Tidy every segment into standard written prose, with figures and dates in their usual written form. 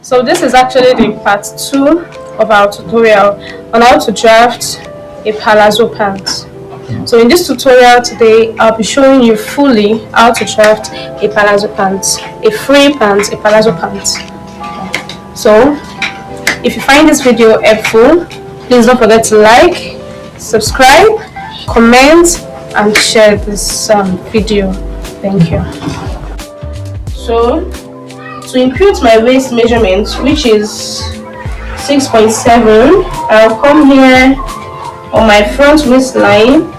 So this is actually the part 2 of our tutorial on how to draft a palazzo pant. So in this tutorial today, I'll be showing you fully how to draft a palazzo pant, a free pant, a palazzo pant. So if you find this video helpful, please don't forget to like, subscribe, comment, and share this video. Thank you. So to impute my waist measurement, which is 6.7, I'll come here on my front waistline,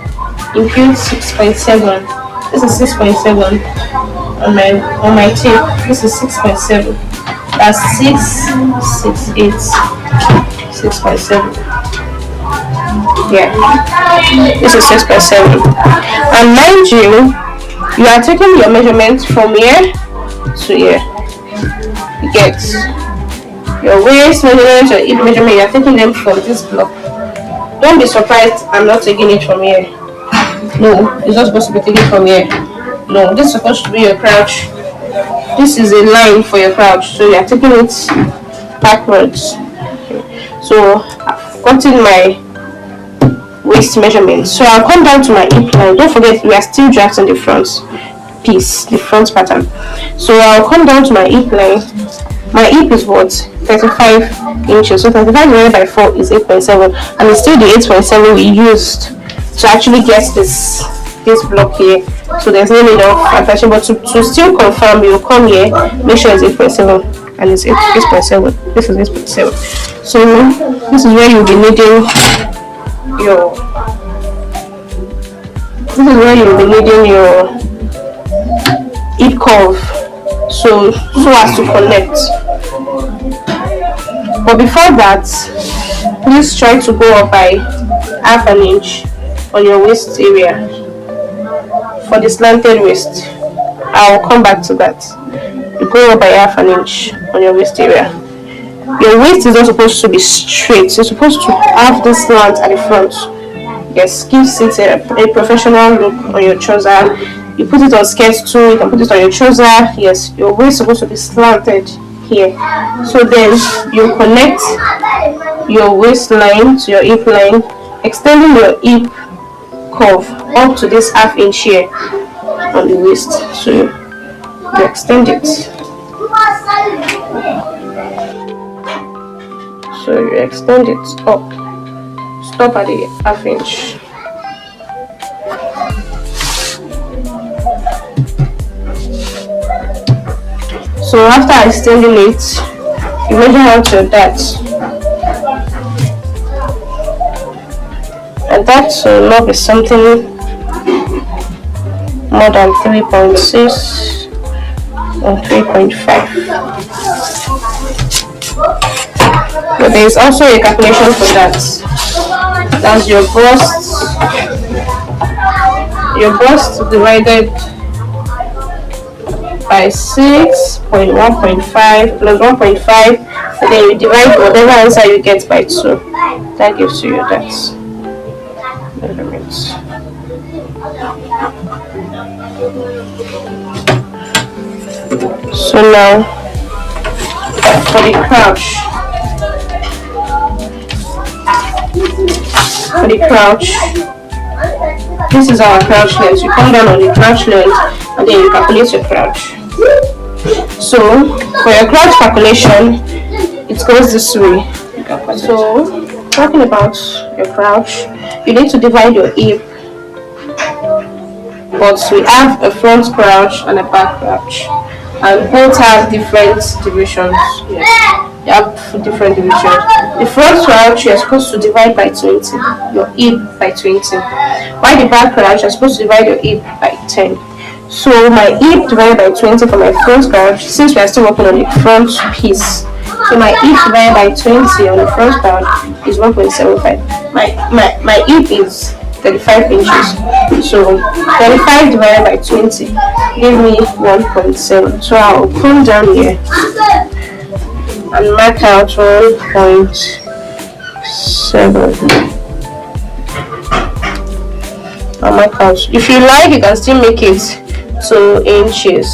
impute 6.7. This is 6.7 on my tape. This is 6.7. That's 6.8. 6.7. Yeah, this is 6.7. And mind you, you are taking your measurements from here to here. You get your waist measurement, your hip measurement, you are taking them from this block. Don't be surprised I'm not taking it from here. No, it's not supposed to be taken from here. No, this is supposed to be your crouch. This is a line for your crouch, so you are taking it backwards. So I've gotten my waist measurement. So I'll come down to my hip line. Don't forget, we are still drafting the front piece, the front pattern. So I'll come down to my hip line. My hip is what? 35 inches. So 35 divided by 4 is 8.7, and it's still the 8.7 we used to actually get this block here. So there's no need of attaching, but to still confirm, you come here, make sure it's 8.7, and it's 8.7. This is 8.7. So this is where you'll be needing your hip curve, so as to connect. But before that, please try to go up by half an inch on your waist area for the slanted waist. I'll come back to that. You go up by half an inch on your waist area. Your waist is not supposed to be straight. You're supposed to have this slant at the front. Yes, gives it a professional look on your trouser. You put it on skirt too, you can put it on your trouser. Yes, your waist is supposed to be slanted here. So then you connect your waistline to your hip line, extending your hip curve up to this half inch here on the waist. So you extend it. So you extend it up. Stop at the half inch. So after extending it, you measure out your dart. And that will not be something more than 3.6 or 3.5. But there is also a calculation for that. That's your bust divided by 6.1.5 plus 1.5, and then you divide whatever answer you get by 2. That gives you that measurement. So now for the crouch. This is our crouch length. You come down on the crouch length and then you calculate your crouch. So for your crouch calculation, it goes this way. So talking about your crouch, you need to divide your hip, but we have a front crouch and a back crouch, and both have different divisions. Yes, they have different divisions. The front crouch you're supposed to divide by 20, your hip by 20, while the back crouch you're supposed to divide your hip by 10. So my hip divided by 20 for my front crouch, since we are still working on the front piece. So my hip divided by 20 on the front crouch is 1.75. My hip is 35 inches. So 35 divided by 20 give me 1.7. So I'll come down here and mark out 1.7. I'll mark out. If you like, you can still make it 2 inches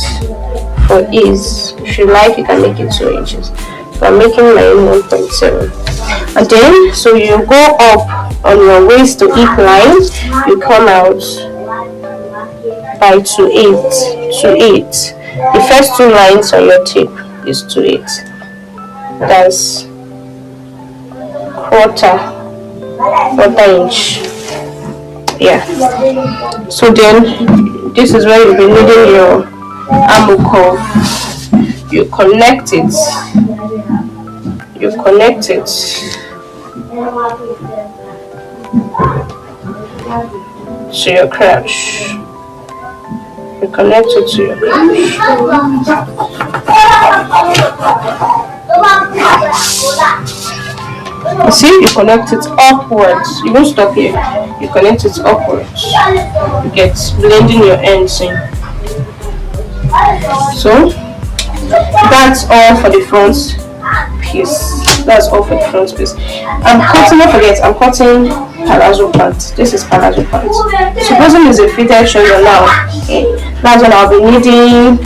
for ease. If you like, you can make it 2 inches. So I'm making my own 1.7. And then, so you go up on your waist to hip line, you come out by 2.8. The first two lines on your tape is 2.8. That's quarter inch. Yeah. So then, this is where you'll be needing your armhole curve. You connect it to your crotch. You connect it to your crotch. You see, you connect it upwards. You won't stop here. You connect it upwards. You get blending your ends in. So that's all for the front piece. That's all for the front piece. I'm cutting, don't forget, I'm cutting palazzo pant. This is palazzo pant. Supposing it's a fitted shoulder now, that's when I'll be needing,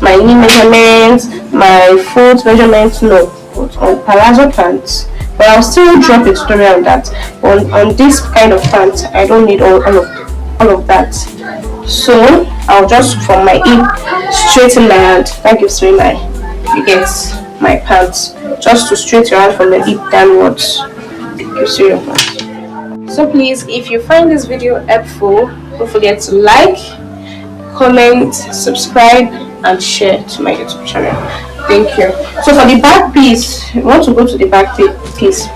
my knee measurements, my foot measurements. No, but on palazzo pants. But I'll still drop a tutorial on that. On this kind of pant, I don't need all of that. So I'll just from my hip straighten my hand. That gives me you get my pants. Just to straighten your hand from the hip downwards. You see your pants. So please, if you find this video helpful, don't forget to like, comment, subscribe, and share to my YouTube channel. Thank you. So for the back piece, we want to go to the back piece.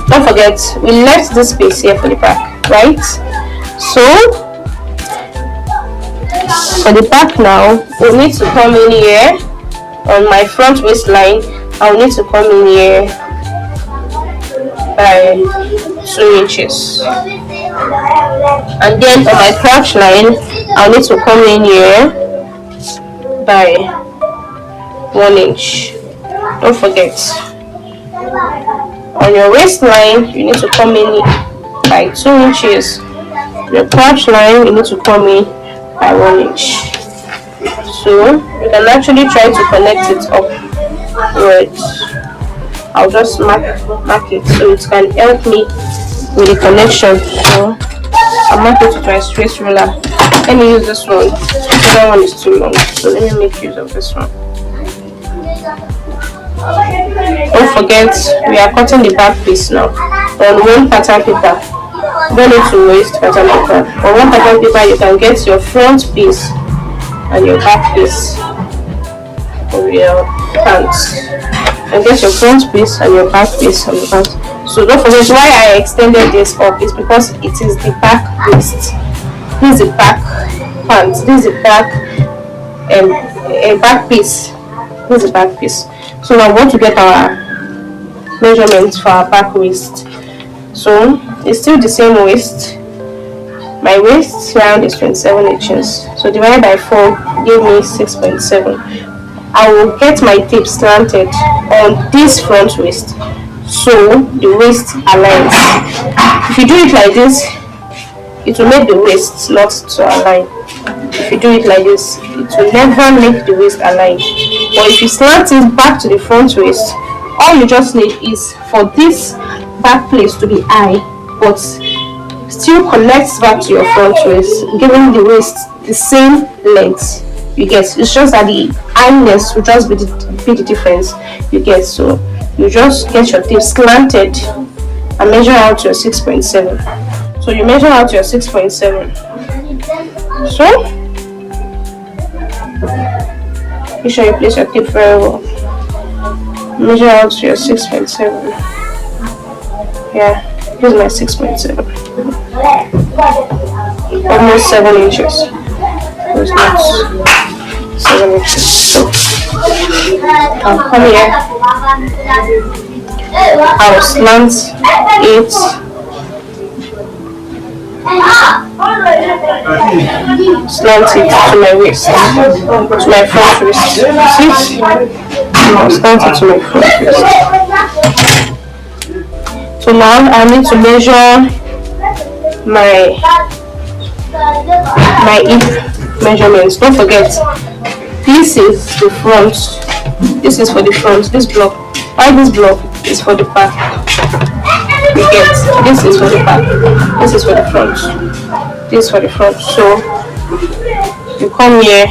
Don't forget, we left this space here for the back, right? So for the back now, we need to come in here on my front waistline. I'll need to come in here by 2 inches, and then on my crotch line, I'll need to come in here by 1 inch. Don't forget, on your waistline, you need to come in by 2 inches. Your crotch line, you need to come in by 1 inch. So you can actually try to connect it upwards. I'll just mark it so it can help me with the connection. So I'm not going to try straight ruler. Let me use this one. The other one is too long, so let me make use of this one. Don't forget, we are cutting the back piece now on one pattern paper. You don't need to waste pattern paper. On one pattern paper, you can get your front piece and your back piece of your pants. And get your front piece and your back piece of your pants. So don't forget, why I extended this up is because it is the back waist. This is the back pants. This is the back back piece. This is the back piece. So now we want to get our measurements for our back waist. So it's still the same waist. My waist round is 27 inches. So divided by 4 give me 6.7. I will get my tape slanted on this front waist, so the waist aligns. If you do it like this, it will make the waist not to align. If you do it like this, it will never make the waist align. But if you slant it back to the front waist, all you just need is for this back place to be high, but still connects back to your front waist, giving the waist the same length. You get, it's just that the highness will just be the difference. You get, so you just get your tape slanted and measure out your 6.7. So you measure out your 6.7. So make sure you place your tape very well. Measure out your 6.7. Yeah, here's my 6.7. Almost 7 inches. It's not 7 inches. So I'll come here. I'll slant it. Slant it to my waist, to my front waist. See? I'll slant it to my front waist. So now I need to measure my hip measurements. Don't forget, this is the front This is for the front. This block. Why this block is for the back. You get. This is for the back. This is for the front. This is for the front. So you come here.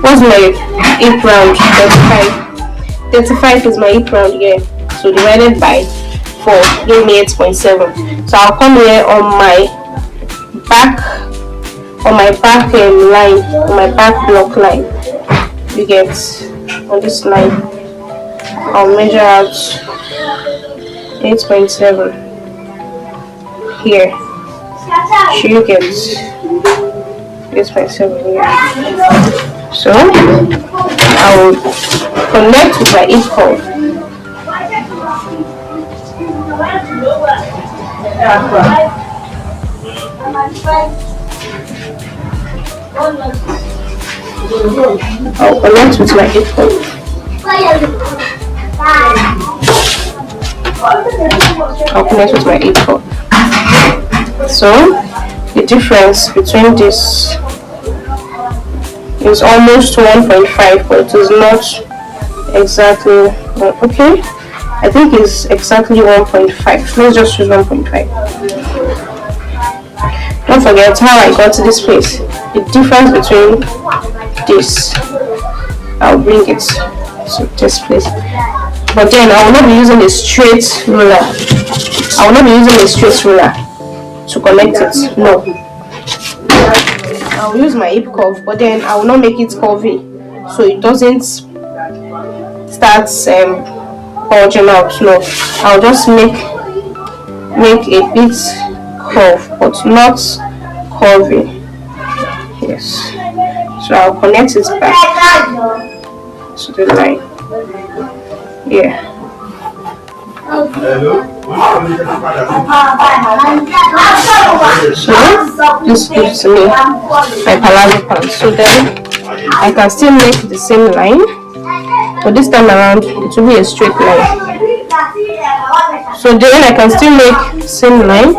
What's my hip round? 35. 35 is my hip round here. So divided by 4 give me 8.7. So I'll come here on my back line, on my back block line. You get on this line. I'll measure out 8.7 here. So you get 8.7 here. So I will connect with my hip curve. I'll connect with my hip curve. I'll connect with my hip curve. So the difference between this is almost 1.5, but it is not exactly okay. I think it's exactly 1.5. Let's just use 1.5. Don't forget how I got to this place. The difference between this, I'll bring it to this place. But then I will not be using a straight ruler. I will not be using a straight ruler to connect it. No. I'll use my hip curve, but then I will not make it curvy, so it doesn't start bulging out. No, I'll just make a bit curve, but not curvy. Yes. So I'll connect it back to the line. Yeah. So this gives me my palazzo pant. So then I can still make the same line, but this time around it will be a straight line. So then I can still make the same line,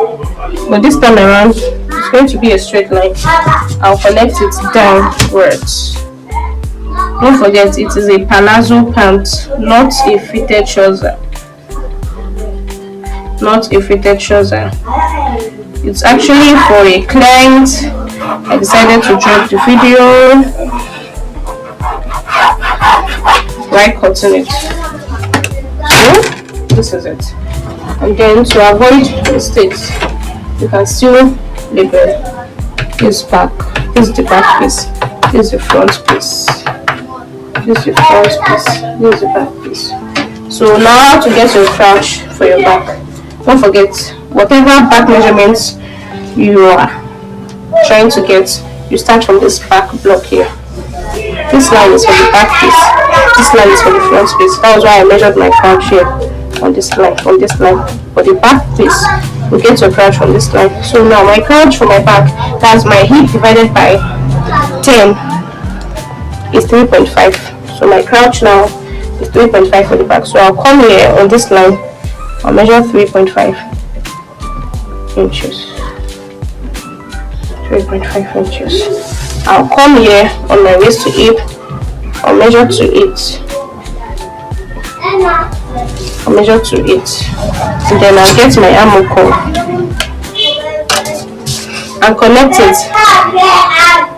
but this time around it's going to be a straight line. I'll connect it downwards. Don't forget, it is a palazzo pant, not a fitted trouser. Not a fitted trouser. It's actually for a client. I decided to drop the video by cutting it. So this is it. And then to avoid mistakes, you can still label this back. This is the back piece. This is the front piece. This is the front piece. This is the back piece. So now to get your crouch for your back. Don't forget, whatever back measurements you are trying to get, you start from this back block here. This line is for the back piece. This line is for the front piece. That was why I measured my crouch here on this line, on this line. For the back piece, we get your crouch from this line. So now my crouch for my back, that's my hip divided by 10 is 3.5. So my crouch now is 3.5 for the back. So I'll come here on this line. I'll measure 3.5 inches. 3.5 inches. I'll come here on my waist to hip. I'll measure to it. I'll measure to it. And then I'll get my armhole curve and connect it.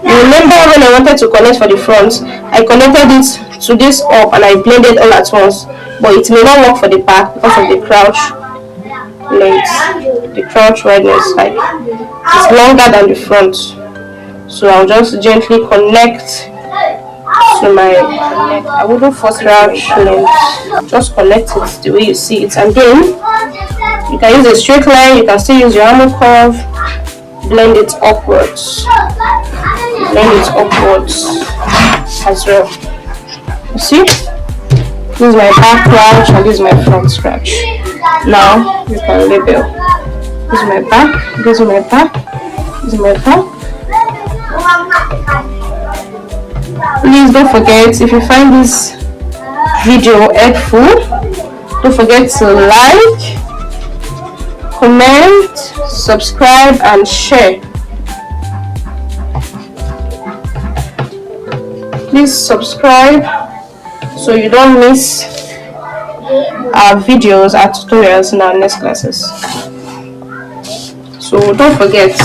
You remember when I wanted to connect for the front, I connected it to this up and I blended all at once. But it may not work for the back because of the crouch length. The crouch wideness, like, it's longer than the front. So I'll just gently connect to my neck. I wouldn't force crouch length. Just connect it the way you see it, and then you can use a straight line. You can still use your armhole curve. Blend it upwards. Blend it upwards as well. You see? This is my back crouch and this is my front scratch. Now you can label. This is my back, this is my back, this is my back. Please don't forget, if you find this video helpful, don't forget to like, comment, subscribe and share. Please subscribe so you don't miss our videos, our tutorials in our next classes. So don't forget,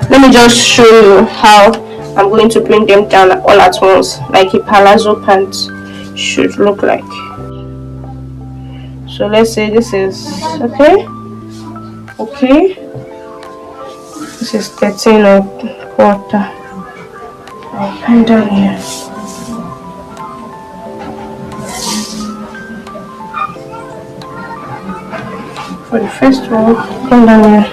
let me just show you how I'm going to bring them down all at once, like a palazzo pant should look like. So let's say this is okay, this is 13 or quarter. I'll come down here. For the first one, come down here.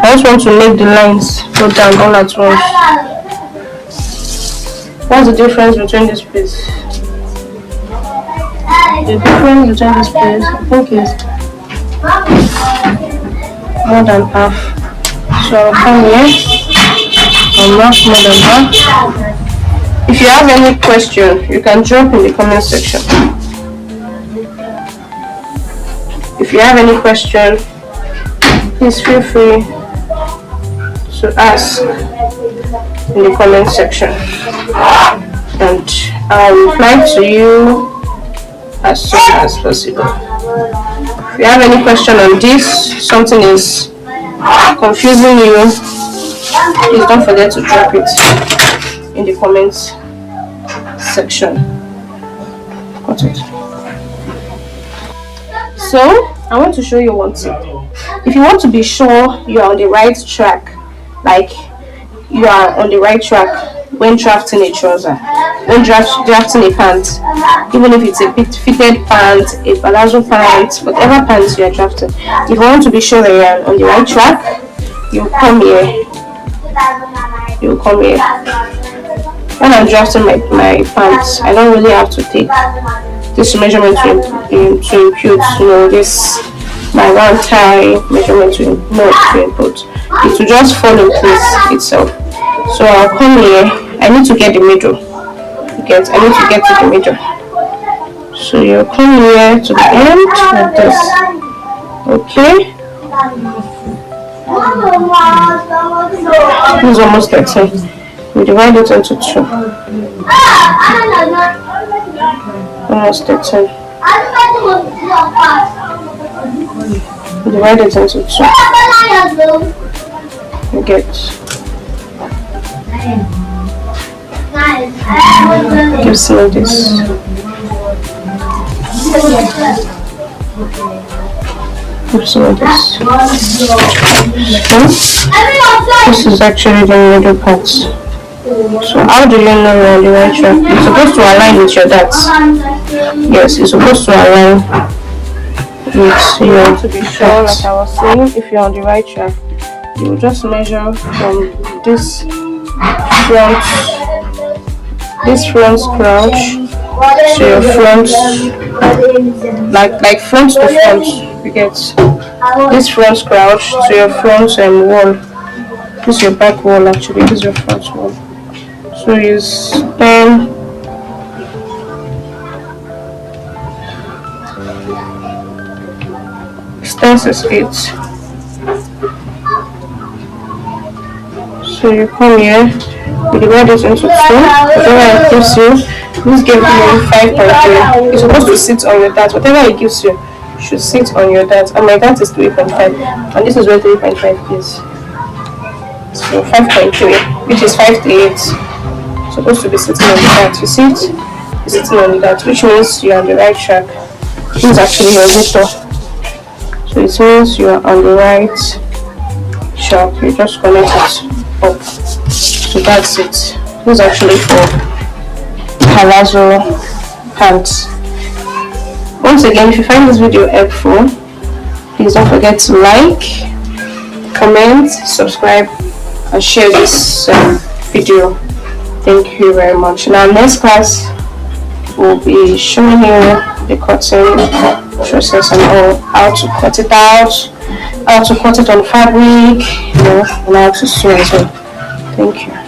I just want to make the lines go down all at once. What's the difference between this piece? The difference between this piece, I think, is more than half. So I'll come here and mark more than half. If you have any question, you can drop in the comment section. If you have any question, please feel free to ask in the comment section, and I'll reply to you as soon as possible. If you have any question on this, something is confusing you, please don't forget to drop it in the comments section. Got it. So I want to show you one thing. If you want to be sure you are on the right track, like you are on the right track when drafting a trouser, when drafting a pant, even if it's a fitted pant, a palazzo pant, whatever pants you are drafting, if you want to be sure that you are on the right track, you come here. When I'm drafting my pants, I don't really have to take this measurement to impute, this my round tie measurement to input. It will just fall in place itself. So I'll come here. I need to get the middle. I need to get to the middle. So you come here to the end like this. Okay. This is almost 13. We divide it into 2. Almost 13. We divide it into 2. You get. You see this. This is actually the middle part. So how do you know you're on the right track? You're supposed to align with your darts. Yes, you're supposed to align with your to be sure, like I was saying, if you're on the right track, you will just measure from this front crouch to your front, like front to front. You get this front crouch to your front wall. This is your back wall actually. This is your front wall. So you stand stance is 8. So you come here, you divide it into 2. Whatever it gives you, this gives you 5.3. It's supposed to sit on your dart. Whatever it gives you should sit on your dart. And my dart is 3.5, and this is where 3.5 is. So 5.3, which is 5 to 8, supposed to be sitting on the dart. You see it? It's sitting on the dart, which means you are on the right track. This is actually your rotor. So it means you are on the right track. You just connect it up. So that's it. This is actually for palazzo pants. Once again, if you find this video helpful, please don't forget to like, comment, subscribe, and share this video. Thank you very much. In our next class, we'll be showing you the cutting process and all, how to cut it out, how to cut it on fabric, and how to sew as well. Thank you.